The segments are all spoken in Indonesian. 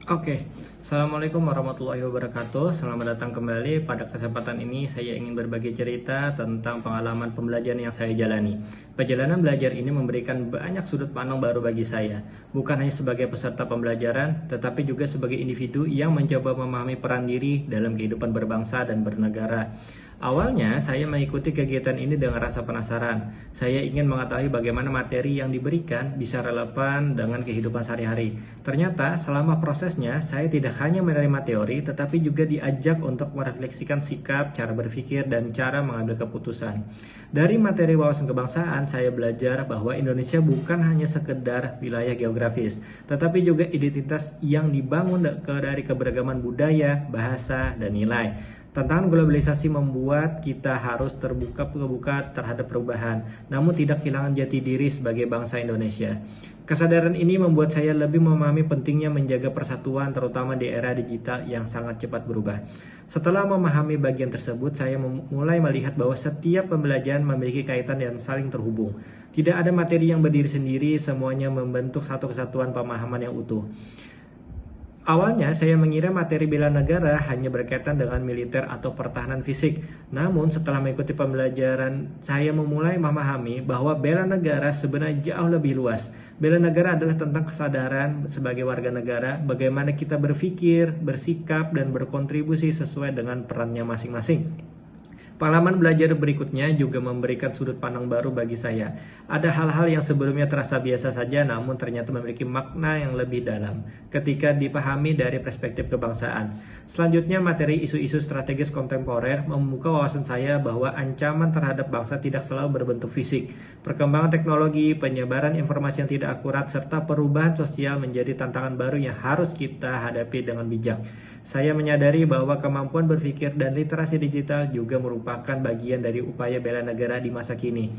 Oke, Assalamualaikum warahmatullahi wabarakatuh. Selamat datang kembali. Pada kesempatan ini saya ingin berbagi cerita tentang pengalaman pembelajaran yang saya jalani. Perjalanan belajar ini memberikan banyak sudut pandang baru bagi saya. Bukan hanya sebagai peserta pembelajaran, tetapi juga sebagai individu yang mencoba memahami peran diri dalam kehidupan berbangsa dan bernegara. Awalnya saya mengikuti kegiatan ini dengan rasa penasaran. Saya ingin mengetahui bagaimana materi yang diberikan bisa relevan dengan kehidupan sehari-hari. Ternyata selama prosesnya saya tidak hanya menerima teori tetapi juga diajak untuk merefleksikan sikap, cara berpikir, dan cara mengambil keputusan. Dari materi wawasan kebangsaan saya belajar bahwa Indonesia bukan hanya sekedar wilayah geografis, tetapi juga identitas yang dibangun dari keberagaman budaya, bahasa, dan nilai. Tantangan globalisasi membuat kita harus terbuka terhadap perubahan, namun tidak kehilangan jati diri sebagai bangsa Indonesia. Kesadaran ini membuat saya lebih memahami pentingnya menjaga persatuan, terutama di era digital yang sangat cepat berubah. Setelah memahami bagian tersebut, saya mulai melihat bahwa setiap pembelajaran memiliki kaitan yang saling terhubung. Tidak ada materi yang berdiri sendiri, semuanya membentuk satu kesatuan pemahaman yang utuh. Awalnya saya mengira materi bela negara hanya berkaitan dengan militer atau pertahanan fisik. Namun setelah mengikuti pembelajaran, saya mulai memahami bahwa bela negara sebenarnya jauh lebih luas. Bela negara adalah tentang kesadaran sebagai warga negara, bagaimana kita berpikir, bersikap, dan berkontribusi sesuai dengan perannya masing-masing. Pengalaman belajar berikutnya juga memberikan sudut pandang baru bagi saya. Ada hal-hal yang sebelumnya terasa biasa saja namun ternyata memiliki makna yang lebih dalam ketika dipahami dari perspektif kebangsaan. Selanjutnya, materi isu-isu strategis kontemporer membuka wawasan saya bahwa ancaman terhadap bangsa tidak selalu berbentuk fisik. Perkembangan teknologi, penyebaran informasi yang tidak akurat, serta perubahan sosial menjadi tantangan baru yang harus kita hadapi dengan bijak. Saya menyadari bahwa kemampuan berpikir dan literasi digital juga merupakan bagian dari upaya bela negara di masa kini.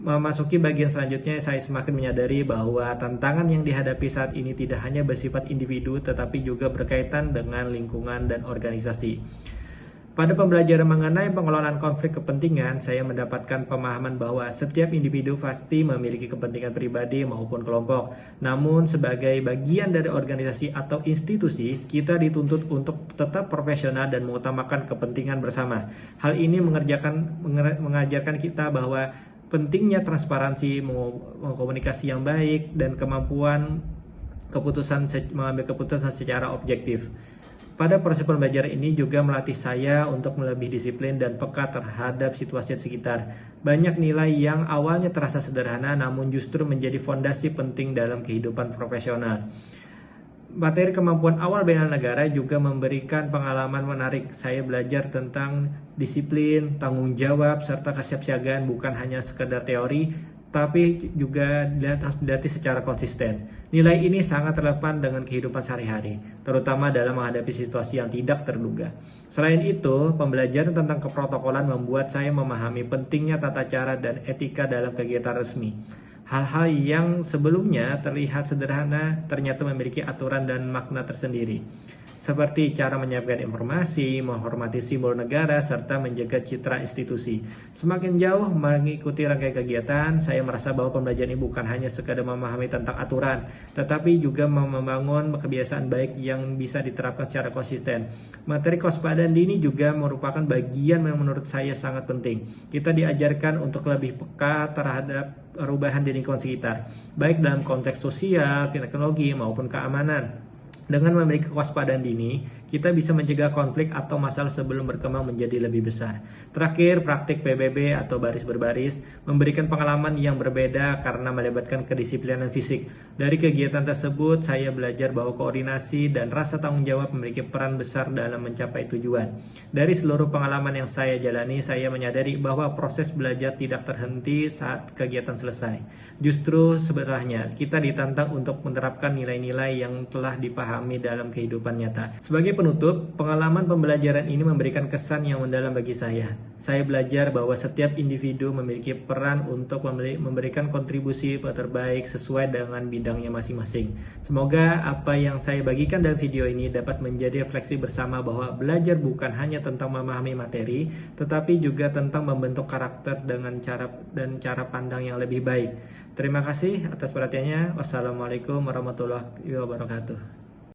Memasuki bagian selanjutnya, saya semakin menyadari bahwa tantangan yang dihadapi saat ini tidak hanya bersifat individu, tetapi juga berkaitan dengan lingkungan dan organisasi. Pada pembelajaran mengenai pengelolaan konflik kepentingan, saya mendapatkan pemahaman bahwa setiap individu pasti memiliki kepentingan pribadi maupun kelompok. Namun sebagai bagian dari organisasi atau institusi, kita dituntut untuk tetap profesional dan mengutamakan kepentingan bersama. Hal ini mengajarkan kita bahwa pentingnya transparansi, komunikasi yang baik, dan kemampuan mengambil keputusan secara objektif. Pada proses pembelajaran ini juga melatih saya untuk lebih disiplin dan peka terhadap situasi sekitar. Banyak nilai yang awalnya terasa sederhana namun justru menjadi fondasi penting dalam kehidupan profesional. Materi kemampuan awal bela negara juga memberikan pengalaman menarik. Saya belajar tentang disiplin, tanggung jawab, serta kesiapsiagaan bukan hanya sekedar teori, tapi juga harus dilatih secara konsisten. Nilai ini sangat relevan dengan kehidupan sehari-hari, terutama dalam menghadapi situasi yang tidak terduga. Selain itu, pembelajaran tentang keprotokolan membuat saya memahami pentingnya tata cara dan etika dalam kegiatan resmi. Hal-hal yang sebelumnya terlihat sederhana ternyata memiliki aturan dan makna tersendiri, seperti cara menyiapkan informasi, menghormati simbol negara, serta menjaga citra institusi. Semakin jauh mengikuti rangkaian kegiatan, saya merasa bahwa pembelajaran ini bukan hanya sekadar memahami tentang aturan, tetapi juga membangun kebiasaan baik yang bisa diterapkan secara konsisten. Materi kewaspadaan dini juga merupakan bagian yang menurut saya sangat penting. Kita diajarkan untuk lebih peka terhadap perubahan di lingkungan sekitar, baik dalam konteks sosial, teknologi, maupun keamanan. Dengan memiliki kewaspadaan dini, kita bisa mencegah konflik atau masalah sebelum berkembang menjadi lebih besar. Terakhir, praktik PBB atau baris berbaris memberikan pengalaman yang berbeda karena melibatkan kedisiplinan fisik. Dari kegiatan tersebut, saya belajar bahwa koordinasi dan rasa tanggung jawab memiliki peran besar dalam mencapai tujuan. Dari seluruh pengalaman yang saya jalani, saya menyadari bahwa proses belajar tidak terhenti saat kegiatan selesai. Justru sebenarnya, kita ditantang untuk menerapkan nilai-nilai yang telah dipahami dalam kehidupan nyata. Sebagai penutup, pengalaman pembelajaran ini memberikan kesan yang mendalam bagi saya. Saya belajar bahwa setiap individu memiliki peran untuk memberikan kontribusi terbaik sesuai dengan bidangnya masing-masing. Semoga apa yang saya bagikan dalam video ini dapat menjadi refleksi bersama bahwa belajar bukan hanya tentang memahami materi, tetapi juga tentang membentuk karakter dengan cara pandang yang lebih baik. Terima kasih atas perhatiannya. Wassalamualaikum warahmatullahi wabarakatuh.